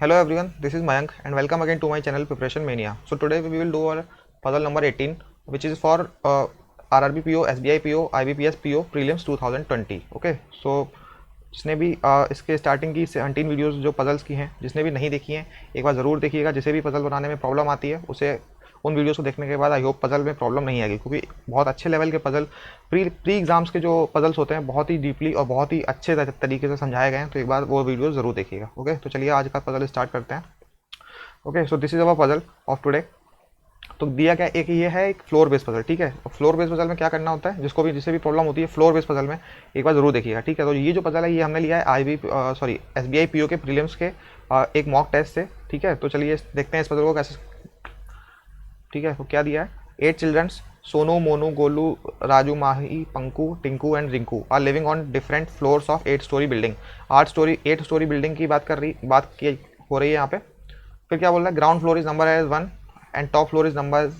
Hello everyone, this is Mayank and welcome again to my channel Preparation Mania. So today we will do our puzzle number 18, which is for RRB PO, SBI PO, IBPS PO prelims 2020. Okay, so जिसने भी इसके starting की 17 videos जो puzzles की हैं, जिसने भी नहीं देखी हैं एक बार ज़रूर देखिएगा। जिसे भी पजल बनाने में प्रॉब्लम आती है उसे उन वीडियोस को देखने के बाद आई होप पजल में प्रॉब्लम नहीं आएगी, क्योंकि बहुत अच्छे लेवल के पजल प्री एग्जाम्स के जो पजल्स होते हैं बहुत ही डीपली और बहुत ही अच्छे तरीके से समझाए गए हैं। तो एक बार वो वीडियो ज़रूर देखिएगा। ओके, तो चलिए आज का पजल स्टार्ट करते हैं। Okay, so this is our puzzle of today. तो दिया क्या, एक ये है एक फ्लोर बेस पजल। ठीक है, फ्लोर बेस पजल में क्या करना होता है, जिसे भी प्रॉब्लम होती है फ्लोर बेस पजल में एक बार जरूर देखिएगा। ठीक है, तो ये जो पजल है ये हमने लिया है एसबीआई पीओ के प्रीलिम्स के एक मॉक टेस्ट से। ठीक है, तो चलिए देखते हैं इस पजल को कैसे। ठीक है, तो क्या दिया है, 8 childrens Sonu, Monu, Golu, Raju, Mahi, Panku, Tinku and Rinku are living on different floors of 8 storey building. 8 storey building की बात की हो रही है यहाँ पे। फिर क्या बोल रहा है, ground floor is number as 1 and top floor is number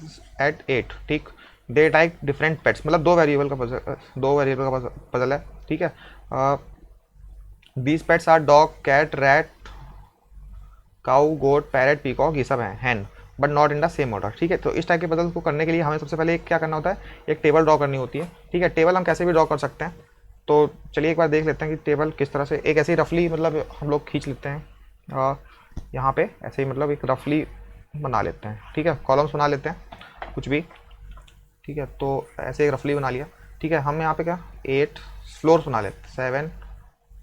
eight 8। ठीक, दे टाइप डिफरेंट पेट्स, मतलब दो वेरिएबल का पजल है। ठीक है, these pets are dog, cat, rat, cow, goat, parrot, peacock, ये सब हैं hen, but not in the same order. ठीक है, तो इस टाइप के पजल को करने के लिए हमें सबसे पहले क्या करना होता है, एक टेबल ड्रॉ करनी होती है। ठीक है, टेबल हम कैसे भी ड्रॉ कर सकते हैं। तो चलिए एक बार देख लेते हैं कि टेबल किस तरह से, एक ऐसे ही रफली मतलब हम लोग खींच लेते हैं यहाँ पे ऐसे ही, मतलब एक रफली बना लेते हैं। ठीक है, कॉलम्स बना लेते हैं कुछ भी। ठीक है, तो ऐसे एक रफली बना लिया। ठीक है, हम यहाँ पे क्या 8 फ्लोर्स बना लेते हैं, 7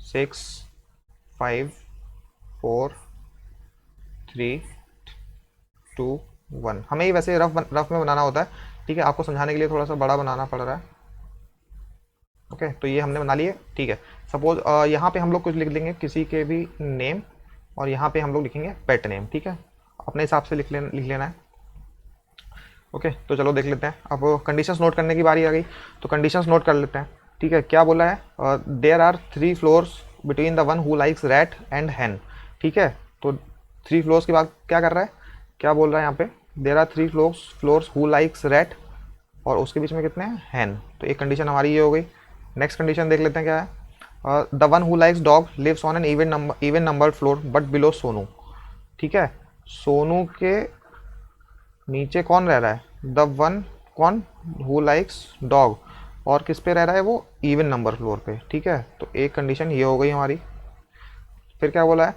6 5 4 3 2 1। हमें ये वैसे रफ में बनाना होता है। ठीक है, आपको समझाने के लिए थोड़ा सा बड़ा बनाना पड़ रहा है। ओके, तो ये हमने बना लिए। ठीक है, सपोज यहाँ पे हम लोग कुछ लिख लेंगे किसी के भी नेम, और यहाँ पे हम लोग लिखेंगे पेट नेम। ठीक है, अपने हिसाब से लिख लेना है। ओके, तो चलो देख लेते हैं। अब कंडीशंस नोट करने की बारी आ गई, तो कंडीशंस नोट कर लेते हैं। ठीक है, क्या बोला है, there are 3 floors between the one who likes rat and hen. ठीक है, तो 3 फ्लोर्स की बात क्या कर रहा है, क्या बोल रहा है यहाँ पे, there are 3 floors who likes rat, और उसके बीच में कितने हैं, हैन। तो एक कंडीशन हमारी ये हो गई। नेक्स्ट कंडीशन देख लेते हैं क्या है, the one who likes dog lives on an even number floor but below Sonu. ठीक है, सोनू के नीचे कौन रह रहा है, द वन कौन, हु लाइक्स डॉग, और किस पे रह रहा है वो, इवन नंबर फ्लोर पे। ठीक है, तो एक कंडीशन ये हो गई हमारी। फिर क्या बोला है,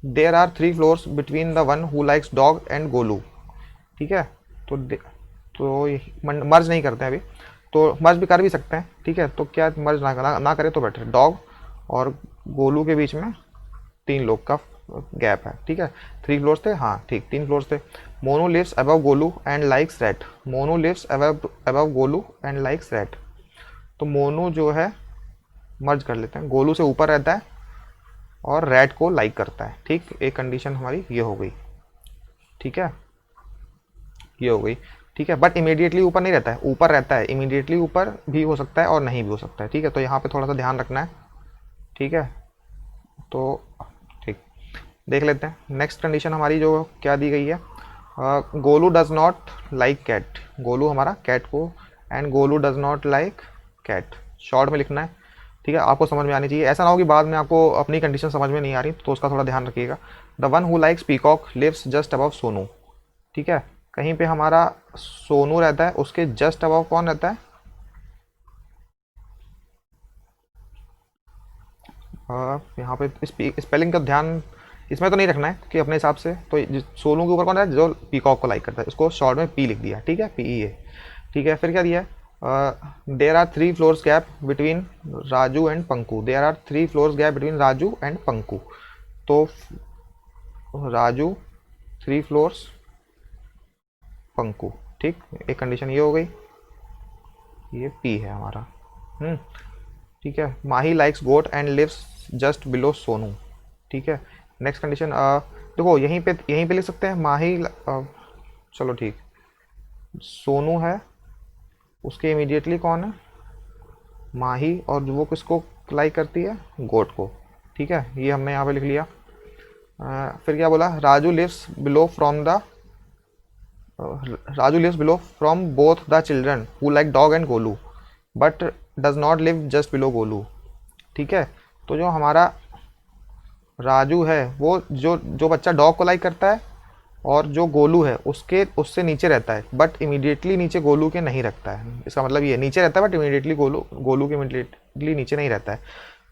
there are 3 floors between the one who likes dog and Golu. ठीक है, तो मर्ज नहीं करते हैं अभी, तो मर्ज भी कर भी सकते हैं। ठीक है, तो क्या मर्ज ना करें तो बेटर, डॉग और गोलू के बीच में 3 लोग का गैप है। ठीक है, 3 फ्लोर्स थे, हाँ ठीक, 3 फ्लोर्स थे। Monu lives above Golu and likes rat, Monu lives above Golu and likes rat. तो मोनू जो है, मर्ज कर लेते हैं, गोलू से ऊपर रहता है और रैट को लाइक करता है। ठीक, एक कंडीशन हमारी ये हो गई। ठीक है, ये हो गई। ठीक है, बट इमीडिएटली ऊपर नहीं रहता है, ऊपर रहता है, इमीडिएटली ऊपर भी हो सकता है और नहीं भी हो सकता है। ठीक है, तो यहाँ पे थोड़ा सा ध्यान रखना है। ठीक है, तो ठीक, देख लेते हैं नेक्स्ट कंडीशन हमारी जो क्या दी गई है, Golu does not like cat, Golu हमारा कैट को, and Golu does not like cat, short में लिखना है। ठीक है, आपको समझ में आनी चाहिए, ऐसा ना हो कि बाद में आपको अपनी कंडीशन समझ में नहीं आ रही, तो उसका थोड़ा ध्यान रखिएगा। The one who likes peacock lives just above Sonu. ठीक है, कहीं पे हमारा सोनू रहता है, उसके जस्ट अबव कौन रहता है, यहाँ पे स्पेलिंग का ध्यान इसमें तो नहीं रखना है कि अपने हिसाब से। तो सोनू के ऊपर कौन है, जो पीकॉक को लाइक करता है, उसको शॉर्ट में पी लिख दिया। ठीक है, पी ई ए। ठीक है, फिर क्या दिया है, there are 3 floors gap between Raju and Panku, there are 3 floors gap between Raju and Panku. तो राजू 3 फ्लोर्स, पंकू। ठीक, एक कंडीशन ये हो गई, ये पी है हमारा। ठीक है, Mahi likes goat and lives just below Sonu. ठीक है, नेक्स्ट कंडीशन, देखो यहीं पे लिख सकते हैं माही, चलो ठीक, सोनू है, उसके इमीडिएटली कौन है, माही, और वो किसको लाइक करती है, गोट को। ठीक है, ये हमने यहाँ पे लिख लिया। फिर क्या बोला, Raju lives below from both the children who like dog and Golu but does not live just below Golu. ठीक है, तो जो हमारा राजू है वो जो जो बच्चा डॉग को लाइक करता है, और जो गोलू है उसके उससे नीचे रहता है, बट इमीडिएटली नीचे गोलू के नहीं रखता है। इसका मतलब ये नीचे रहता है बट इमीडिएटली गोलू गोलू के इमीडिएटली नीचे नहीं रहता है।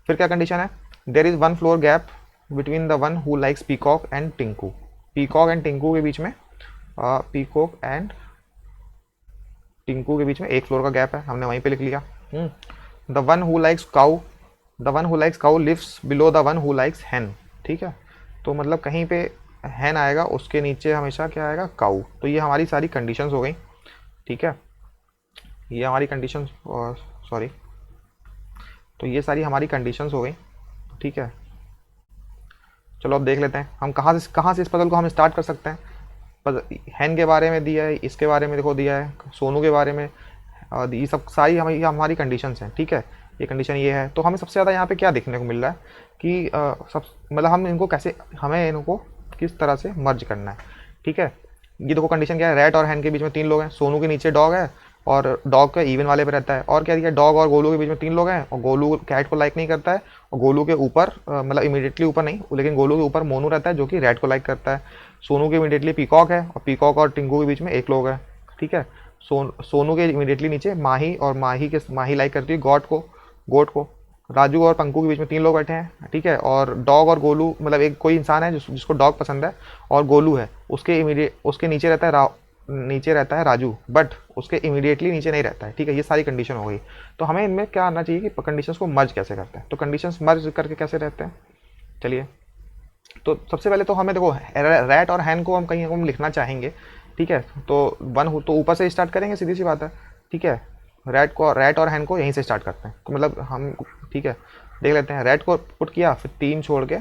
फिर क्या कंडीशन है, there is one floor gap between the one who likes peacock and Tinku. Peacock and Tinku के बीच में पीकॉक एंड टिंकू के बीच में एक फ्लोर का गैप है, हमने वहीं पे लिख लिया। The one who likes cow, the one who likes cow lives below the one who likes hen. ठीक है, तो मतलब कहीं पे हैन आएगा, उसके नीचे हमेशा क्या आएगा, काउ। तो ये हमारी सारी कंडीशंस हो गई। ठीक है, ये हमारी कंडीशंस, सॉरी, तो ये सारी हमारी कंडीशंस हो गई। ठीक है, चलो अब देख लेते हैं हम कहाँ से इस पजल को हम स्टार्ट कर सकते हैं। हैन के बारे में दिया है, इसके बारे में देखो दिया है, सोनू के बारे में, ये सब सारी हमारी कंडीशंस हैं। ठीक है, ये कंडीशन ये है, तो हमें सबसे ज़्यादा यहाँ पे क्या देखने को मिल रहा है कि सब मतलब हम इनको कैसे, हमें इनको किस तरह से मर्ज करना है। ठीक है, ये देखो कंडीशन क्या है, रैट और हैन के बीच में 3 लोग हैं, सोनू के नीचे डॉग है और डॉग का इवन वाले पे रहता है। और क्या दिया, डॉग और गोलू के बीच में 3 लोग हैं और गोलू कैट को लाइक नहीं करता है, और गोलू के ऊपर मतलब इमीडिएटली ऊपर नहीं, लेकिन गोलू के ऊपर मोनू रहता है जो कि रैट को लाइक करता है। सोनू के इमीडिएटली पीकॉक है और पीकॉक और टिंकू के बीच में 1 लोग है। ठीक है, सोनू के इमीडिएटली नीचे माही, और माही लाइक करती है गोट को। राजू और पंकू के बीच में 3 लोग बैठे हैं। ठीक है, और डॉग और गोलू मतलब एक कोई इंसान है जिसको डॉग पसंद है और गोलू है, उसके नीचे रहता है राजू, बट उसके इमीडिएटली नीचे नहीं रहता है। ठीक है, ये सारी कंडीशन हो गई। तो हमें इनमें क्या आना चाहिए कि कंडीशंस को मर्ज कैसे करते हैं। तो कंडीशंस मर्ज करके कैसे रहते हैं, चलिए। तो सबसे पहले तो हमें देखो, रैट और हैन को हम कहीं हम लिखना चाहेंगे। ठीक है, तो वन हो तो ऊपर से स्टार्ट करेंगे, सीधी सी बात है। ठीक है, रैट और हैन को यहीं से स्टार्ट करते हैं, तो मतलब हम, ठीक है, देख लेते हैं। रैट को पुट किया, फिर 3 छोड़ के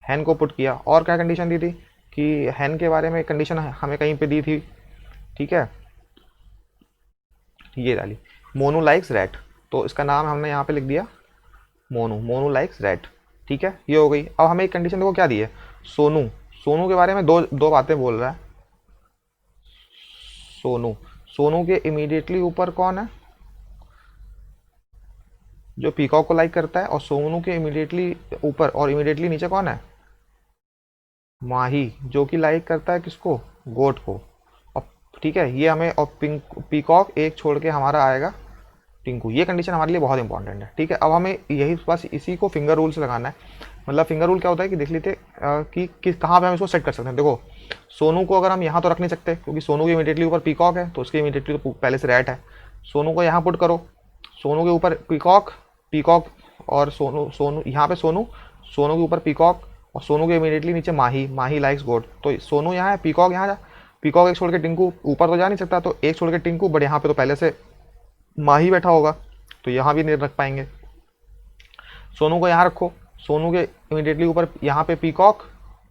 हैन को पुट किया। और क्या कंडीशन दी थी कि हैन के बारे में कंडीशन हमें कहीं पे दी थी। ठीक है, ये डाली, मोनू लाइक्स रैट, तो इसका नाम हमने यहाँ पे लिख दिया मोनू लाइक्स रैट। ठीक है, ये हो गई। अब हमें एक कंडीशन देखो क्या दी है, सोनू सोनू के बारे में दो बातें बोल रहा है। सोनू के इमीडिएटली ऊपर कौन है, जो पीकॉक को लाइक करता है, और सोनू के इमीडिएटली ऊपर और इमीडिएटली नीचे कौन है, माही, जो कि लाइक करता है किसको, गोट को। और ठीक है, ये हमें, और पीकॉक एक छोड़ के हमारा आएगा टिंकू। ये कंडीशन हमारे लिए बहुत इंपॉर्टेंट है। ठीक है, अब हमें यही बस इसी को फिंगर रूल से लगाना है। मतलब फिंगर रूल क्या होता है कि देख लेते कि कहाँ पे हम इसको सेट कर सकते हैं। देखो, सोनू को अगर हम यहाँ तो रख नहीं सकते क्योंकि सोनू के इमीडिएटली ऊपर पीकॉक है, तो उसके इमीडिएटली तो पहले से रैट है। सोनू को यहाँ पुट करो, सोनू के ऊपर पीकॉक, पीकॉक और सोनू, सोनू यहाँ पे सोनू, सोनू के ऊपर पीकॉक, और सोनू के इमीडिएटली नीचे माही लाइक्स गोट। तो सोनू यहाँ है, पीकॉक यहाँ जा, पीकॉक एक छोड़ के टिंकू, ऊपर तो जा नहीं सकता, तो एक छोड़ के टिंकू, बट यहाँ पे तो पहले से माही बैठा होगा, तो यहाँ भी नहीं रख पाएंगे। सोनू को यहाँ रखो, सोनू के इमीडिएटली ऊपर यहाँ पे पीकॉक,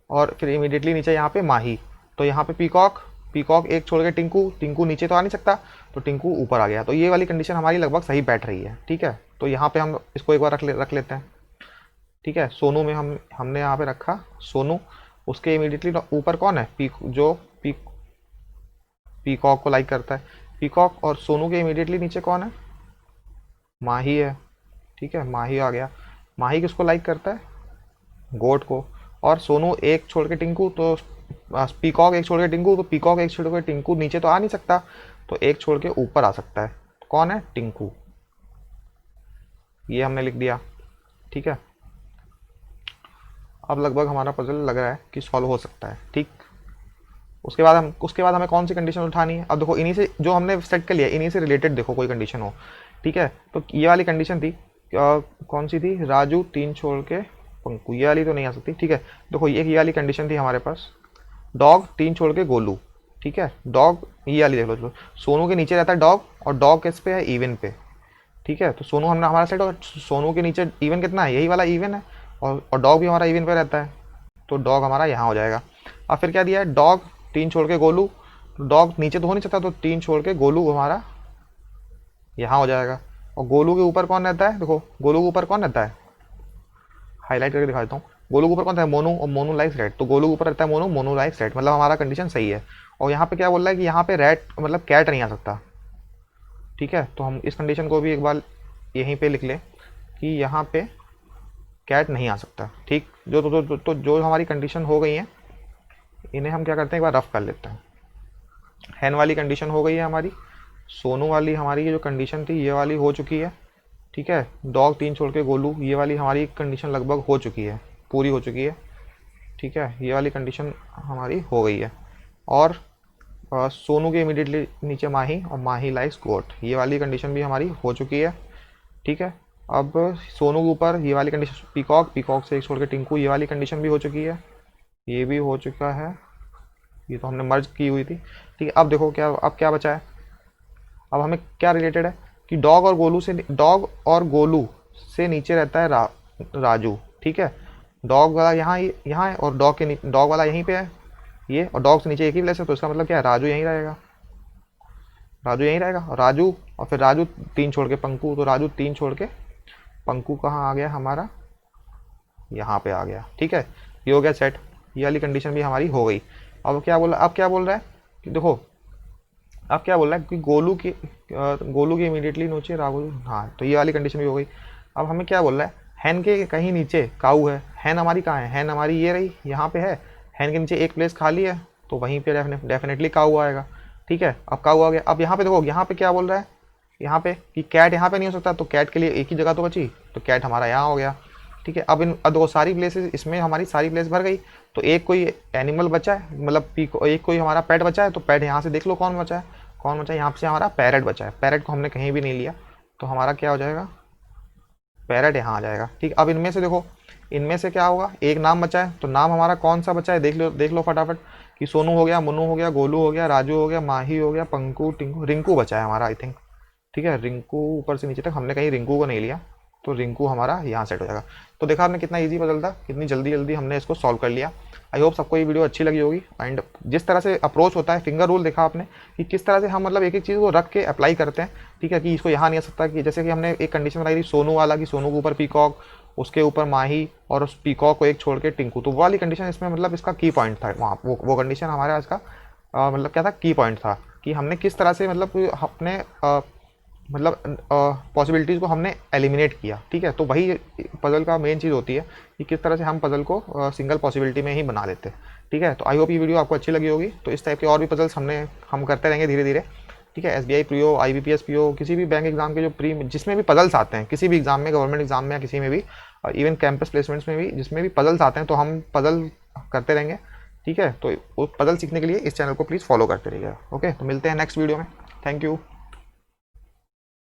और फिर इमीडिएटली नीचे यहाँ पे माही, तो यहाँ पे पीकॉक एक छोड़ के टिंकू नीचे तो आ नहीं सकता, तो टिंकू ऊपर आ गया। तो ये वाली कंडीशन हमारी लगभग सही बैठ रही है। ठीक है, तो यहाँ पे हम इसको एक बार रख लेते हैं। ठीक है, सोनू में हमने यहाँ पे रखा सोनू, उसके इमीडिएटली ऊपर कौन है, पीकॉक को लाइक करता है पीकॉक, और सोनू के इमीडिएटली नीचे कौन है, माही है। ठीक है, माही आ गया। माही किसको लाइक करता है, गोट को। और सोनू एक छोड़ के टिंकू, तो पीकॉक एक छोड़ के टिंकू, तो पीकॉक एक छोड़ के टिंकू नीचे तो आ नहीं सकता, तो एक छोड़ के ऊपर आ सकता है, कौन है, टिंकू। ये हमने लिख दिया। ठीक है, अब लगभग हमारा पजल लग रहा है कि सॉल्व हो सकता है। ठीक, उसके बाद हमें कौन सी कंडीशन उठानी है। अब देखो, इन्हीं से जो हमने सेट कर लिया, इन्हीं से रिलेटेड देखो कोई कंडीशन हो। ठीक है, तो ये वाली कंडीशन थी, कौन सी थी, राजू 3 छोड़ के पंकू, ये वाली तो नहीं आ सकती। ठीक है, देखो ये वाली कंडीशन थी हमारे पास, डॉग 3 छोड़ के गोलू। ठीक है, डॉग ये वाली देख लो, चलो सोनू के नीचे रहता है डॉग, और डॉग किस पे है, इवन पे। ठीक है, तो सोनू हमने हमारा सेट, और सोनू के नीचे इवन कितना है, यही वाला इवन है, और डॉग भी हमारा इवन पे रहता है, तो डॉग हमारा यहाँ हो जाएगा। अब फिर क्या दिया है, डॉग 3 छोड़ के गोलू, तो डॉग नीचे तो हो नहीं सकता, तो 3 छोड़ के गोलू हमारा यहाँ हो जाएगा। और गोलू के ऊपर कौन रहता है, देखो गोलू के ऊपर कौन रहता है, हाईलाइट करके दिखा देता हूँ। गोलू के ऊपर कौन था, मोनू, और मोनू लाइक्स रैट, तो गोलू के ऊपर रहता है मोनू लाइक्स रैट, मतलब हमारा कंडीशन सही है। और यहाँ पे क्या बोल रहा है कि यहाँ पे रैट मतलब कैट नहीं आ सकता। ठीक है, तो हम इस कंडीशन को भी एक बार यहीं पे लिख लें कि यहाँ पे कैट नहीं आ सकता। ठीक, जो हमारी कंडीशन हो गई है इन्हें हम क्या करते हैं, एक बार रफ कर लेते हैं। हैन वाली कंडीशन हो गई है हमारी, सोनू वाली हमारी ये जो कंडीशन थी ये वाली हो चुकी है। ठीक है, डॉग 3 छोड़ के गोलू, ये वाली हमारी कंडीशन लगभग हो चुकी है, पूरी हो चुकी है। ठीक है, ये वाली कंडीशन हमारी हो गई है। और सोनू के इमीडिएटली नीचे माही, और माही लाइक्स गोट, ये वाली कंडीशन भी हमारी हो चुकी है। ठीक है, अब सोनू के ऊपर ये वाली कंडीशन पीकॉक, पीकॉक से एक छोड़ के टिंकू, ये वाली कंडीशन भी हो चुकी है, ये भी हो चुका है, ये तो हमने मर्ज की हुई थी। ठीक है, अब देखो क्या, अब क्या बचा है, अब हमें क्या रिलेटेड है कि डॉग और गोलू से नीचे रहता है राजू। ठीक है, डॉग वाला यहाँ है और डॉग वाला यहीं पे है ये, और डॉग से नीचे एक ही प्लेस है, तो इसका मतलब क्या है, राजू यहीं रहेगा, राजू यहीं रहेगा। और राजू, और फिर राजू 3 छोड़ के पंकु, तो राजू 3 छोड़ के पंकु कहाँ आ गया हमारा, यहाँ पे आ गया। ठीक है, ये हो गया सेट, ये वाली कंडीशन भी हमारी हो गई। अब क्या बोल रहा है कि देखो, अब क्या बोल रहा है कि गोलू की इमीडिएटली नीचे राहुल, हाँ तो ये वाली कंडीशन भी हो गई। अब हमें क्या बोल रहा है, हैन के कहीं नीचे काऊ है, हैन हमारी कहाँ है, हैन हमारी ये रही यहाँ पे है, हैन के नीचे एक प्लेस खाली है, तो वहीं पे डेफिनेटली काऊ आएगा। ठीक है, अब काऊ आ गया। अब यहाँ पे देखो, यहाँ पे क्या बोल रहा है, यहाँ पे कि कैट यहाँ पे नहीं हो सकता, तो कैट के लिए एक ही जगह तो बची, तो कैट हमारा यहाँ हो गया। ठीक है, अब दो सारी प्लेसेस, इसमें हमारी सारी प्लेस भर गई, तो एक कोई एनिमल बचा है, मतलब एक कोई हमारा पेट बचा है, तो पेट यहाँ से देख लो कौन बचा है, कौन बचा है, यहाँ से हमारा पैरेट बचा है। पैरेट को हमने कहीं भी नहीं लिया, तो हमारा क्या हो जाएगा, पैरेट यहाँ आ जाएगा। ठीक, अब इनमें से देखो, इनमें से क्या होगा, एक नाम बचा है, तो नाम हमारा कौन सा बचा है, देख लो फटाफट कि सोनू हो गया, मुन्नू हो गया, गोलू हो गया, राजू हो गया, माही हो गया, पंकु, टिंकू, रिंकू बचा है हमारा आई थिंक। ठीक है, रिंकू ऊपर से नीचे तक हमने कहीं रिंकू को नहीं लिया, तो रिंकू हमारा यहाँ सेट हो जाएगा। तो देखा आपने कितना इजी पजल था, कितनी जल्दी जल्दी हमने इसको सॉल्व कर लिया। आई होप सबको ये वीडियो अच्छी लगी होगी। एंड जिस तरह से अप्रोच होता है, फिंगर रूल देखा आपने कि किस तरह से हम मतलब एक एक चीज़ को रख के अप्लाई करते हैं। ठीक है, कि इसको यहाँ नहीं आ सकता, कि जैसे कि हमने एक कंडीशन बनाई थी सोनू वाला, कि सोनू के ऊपर पीकॉक, उसके ऊपर माही, और उस पीकॉक को एक छोड़ के टिंकू, तो वो वाली कंडीशन इसमें मतलब इसका की पॉइंट था वहाँ, वो कंडीशन हमारे आज का मतलब क्या था, की पॉइंट था कि हमने किस तरह से मतलब अपने मतलब पॉसिबिलिटीज़ को हमने एलिमिनेट किया। ठीक है, तो वही पजल का मेन चीज़ होती है कि किस तरह से हम पजल को सिंगल पॉसिबिलिटी में ही बना लेते हैं। ठीक है, तो आई होप ये वीडियो आपको अच्छी लगी होगी। तो इस टाइप के और भी पजल्स हम करते रहेंगे धीरे धीरे। ठीक है, SBI पीओ, IBPS पीओ, किसी भी बैंक एग्जाम के जो जिसमें भी पजल्स आते हैं, किसी भी एग्जाम में, गवर्नमेंट एग्जाम में या किसी में भी, इवन कैंपस प्लेसमेंट्स में भी, जिसमें भी पजल्स आते हैं, तो हम पजल करते रहेंगे। ठीक है, तो वो पजल सीखने के लिए इस चैनल को प्लीज़ फॉलो करते रहिएगा। ओके, तो मिलते हैं नेक्स्ट वीडियो में। Thank you.